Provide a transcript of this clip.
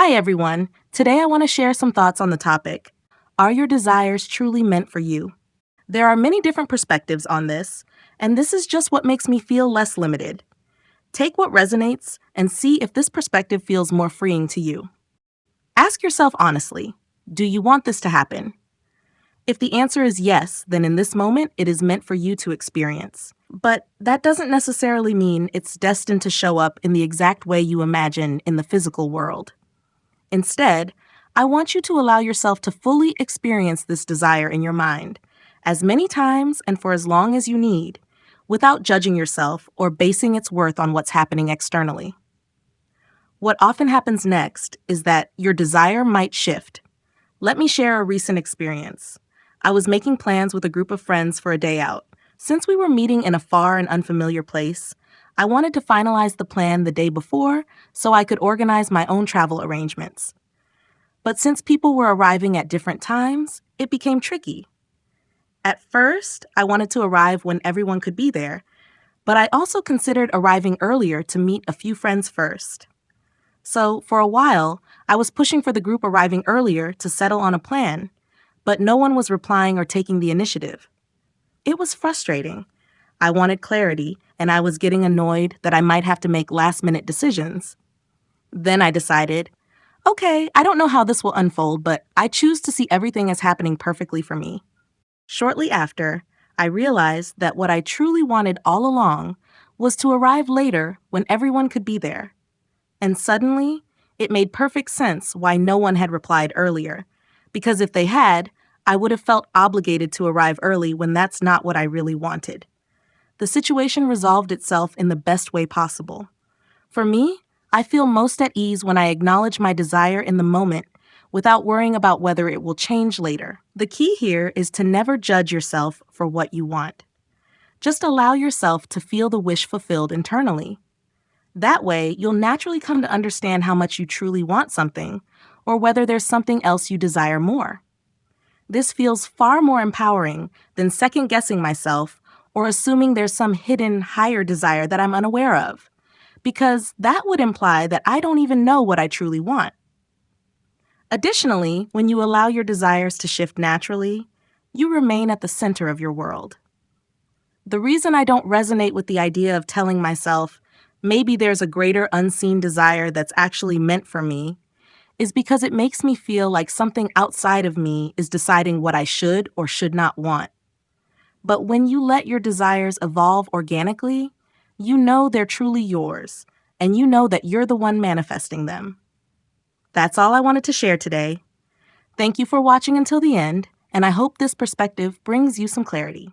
Hi, everyone. Today I want to share some thoughts on the topic. Are your desires truly meant for you? There are many different perspectives on this, and this is just what makes me feel less limited. Take what resonates and see if this perspective feels more freeing to you. Ask yourself honestly, do you want this to happen? If the answer is yes, then in this moment it is meant for you to experience. But that doesn't necessarily mean it's destined to show up in the exact way you imagine in the physical world. Instead, I want you to allow yourself to fully experience this desire in your mind, as many times and for as long as you need, without judging yourself or basing its worth on what's happening externally. What often happens next is that your desire might shift. Let me share a recent experience. I was making plans with a group of friends for a day out. Since we were meeting in a far and unfamiliar place, I wanted to finalize the plan the day before so I could organize my own travel arrangements. But since people were arriving at different times, it became tricky. At first, I wanted to arrive when everyone could be there, but I also considered arriving earlier to meet a few friends first. So, for a while, I was pushing for the group arriving earlier to settle on a plan, but no one was replying or taking the initiative. It was frustrating. I wanted clarity, and I was getting annoyed that I might have to make last-minute decisions. Then I decided, okay, I don't know how this will unfold, but I choose to see everything as happening perfectly for me. Shortly after, I realized that what I truly wanted all along was to arrive later when everyone could be there. And suddenly, it made perfect sense why no one had replied earlier, because if they had, I would have felt obligated to arrive early when that's not what I really wanted. The situation resolved itself in the best way possible. For me, I feel most at ease when I acknowledge my desire in the moment without worrying about whether it will change later. The key here is to never judge yourself for what you want. Just allow yourself to feel the wish fulfilled internally. That way, you'll naturally come to understand how much you truly want something, or whether there's something else you desire more. This feels far more empowering than second-guessing myself or assuming there's some hidden, higher desire that I'm unaware of, because that would imply that I don't even know what I truly want. Additionally, when you allow your desires to shift naturally, you remain at the center of your world. The reason I don't resonate with the idea of telling myself, maybe there's a greater unseen desire that's actually meant for me, is because it makes me feel like something outside of me is deciding what I should or should not want. But when you let your desires evolve organically, you know they're truly yours, and you know that you're the one manifesting them. That's all I wanted to share today. Thank you for watching until the end, and I hope this perspective brings you some clarity.